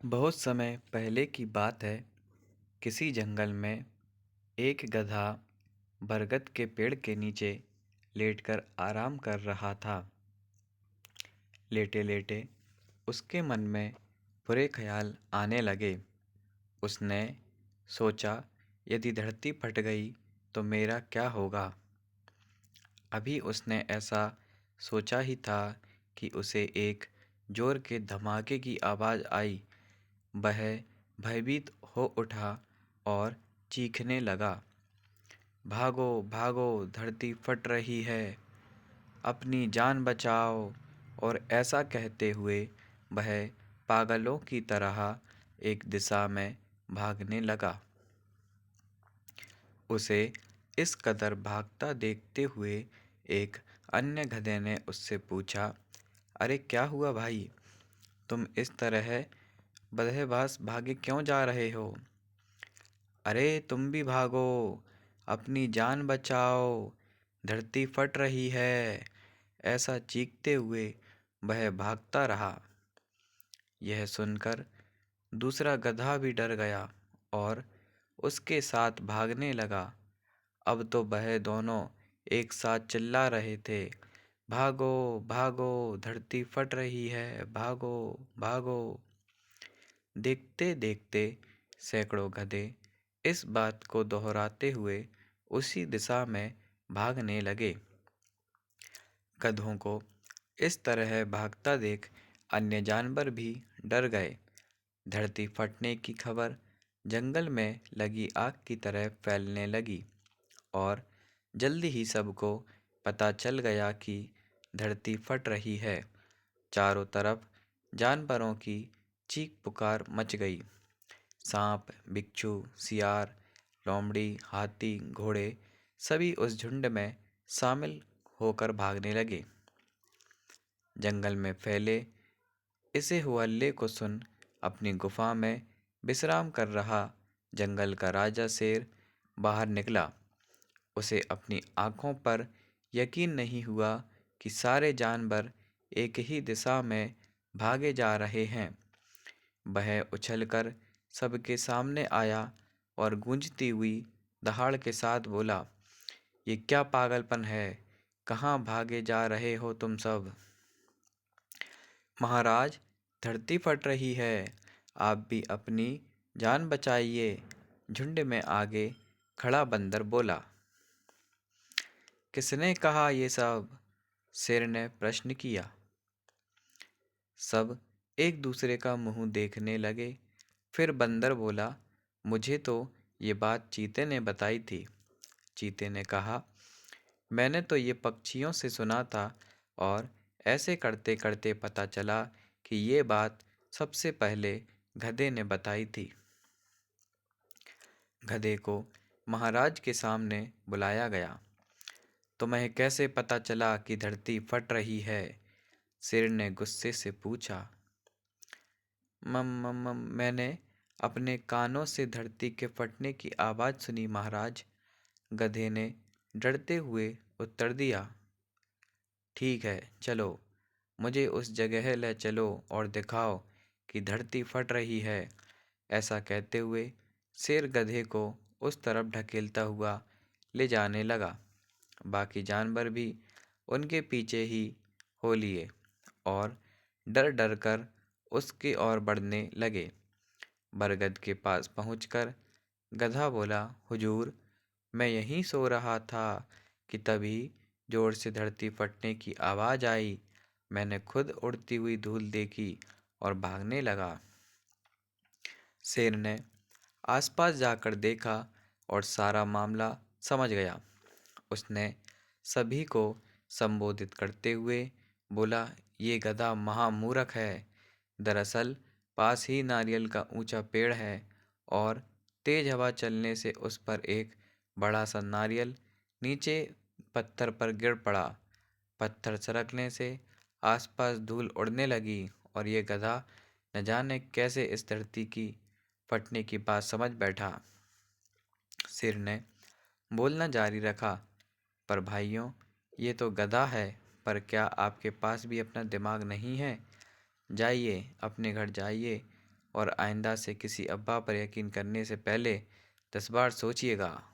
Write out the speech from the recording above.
बहुत समय पहले की बात है। किसी जंगल में एक गधा बरगद के पेड़ के नीचे लेटकर आराम कर रहा था। लेटे लेटे उसके मन में बुरे ख्याल आने लगे। उसने सोचा, यदि धरती फट गई तो मेरा क्या होगा। अभी उसने ऐसा सोचा ही था कि उसे एक जोर के धमाके की आवाज़ आई। वह भयभीत हो उठा और चीखने लगा, भागो भागो, धरती फट रही है, अपनी जान बचाओ। और ऐसा कहते हुए वह पागलों की तरह एक दिशा में भागने लगा। उसे इस कदर भागता देखते हुए एक अन्य गधे ने उससे पूछा, अरे क्या हुआ भाई, तुम इस तरह बदहवास भागे क्यों जा रहे हो? अरे तुम भी भागो, अपनी जान बचाओ, धरती फट रही है। ऐसा चीखते हुए वह भागता रहा। यह सुनकर दूसरा गधा भी डर गया और उसके साथ भागने लगा। अब तो वह दोनों एक साथ चिल्ला रहे थे, भागो भागो, धरती फट रही है, भागो भागो। देखते देखते सैकड़ों गधे इस बात को दोहराते हुए उसी दिशा में भागने लगे। गधों को इस तरह भागता देख अन्य जानवर भी डर गए। धरती फटने की खबर जंगल में लगी आग की तरह फैलने लगी और जल्दी ही सबको पता चल गया कि धरती फट रही है। चारों तरफ जानवरों की चीख पुकार मच गई। सांप, बिच्छू, सियार, लोमड़ी, हाथी, घोड़े सभी उस झुंड में शामिल होकर भागने लगे। जंगल में फैले इसे हुअल्ले को सुन अपनी गुफा में विश्राम कर रहा जंगल का राजा शेर बाहर निकला। उसे अपनी आंखों पर यकीन नहीं हुआ कि सारे जानवर एक ही दिशा में भागे जा रहे हैं। वह उछलकर सबके सामने आया और गूंजती हुई दहाड़ के साथ बोला, ये क्या पागलपन है, कहाँ भागे जा रहे हो तुम सब? महाराज, धरती फट रही है, आप भी अपनी जान बचाइए। झुंड में आगे खड़ा बंदर बोला। किसने कहा ये सब? शेर ने प्रश्न किया। सब एक दूसरे का मुंह देखने लगे। फिर बंदर बोला, मुझे तो ये बात चीते ने बताई थी। चीते ने कहा, मैंने तो ये पक्षियों से सुना था और ऐसे करते करते पता चला कि ये बात सबसे पहले गधे ने बताई थी। गधे को महाराज के सामने बुलाया गया। तुम्हें कैसे पता चला कि धरती फट रही है? शेर ने गुस्से से पूछा। मैंने अपने कानों से धरती के फटने की आवाज़ सुनी महाराज, गधे ने डरते हुए उत्तर दिया। ठीक है, चलो, मुझे उस जगह ले चलो और दिखाओ कि धरती फट रही है। ऐसा कहते हुए शेर गधे को उस तरफ ढकेलता हुआ ले जाने लगा। बाकी जानवर भी उनके पीछे ही हो लिए और डर डर कर उसकी ओर बढ़ने लगे। बरगद के पास पहुंचकर गधा बोला, हुजूर, मैं यहीं सो रहा था कि तभी जोर से धरती फटने की आवाज़ आई। मैंने खुद उड़ती हुई धूल देखी और भागने लगा। शेर ने आसपास जाकर देखा और सारा मामला समझ गया। उसने सभी को संबोधित करते हुए बोला, ये गधा महामूर्ख है। दरअसल पास ही नारियल का ऊंचा पेड़ है और तेज हवा चलने से उस पर एक बड़ा सा नारियल नीचे पत्थर पर गिर पड़ा। पत्थर सरकने से आसपास धूल उड़ने लगी और ये गधा न जाने कैसे इस धरती की फटने की बात समझ बैठा। शेर ने बोलना जारी रखा, पर भाइयों, ये तो गधा है, पर क्या आपके पास भी अपना दिमाग नहीं है? जाइए, अपने घर जाइए और आइंदा से किसी अफ़वाह पर यकीन करने से पहले 10 बार सोचिएगा।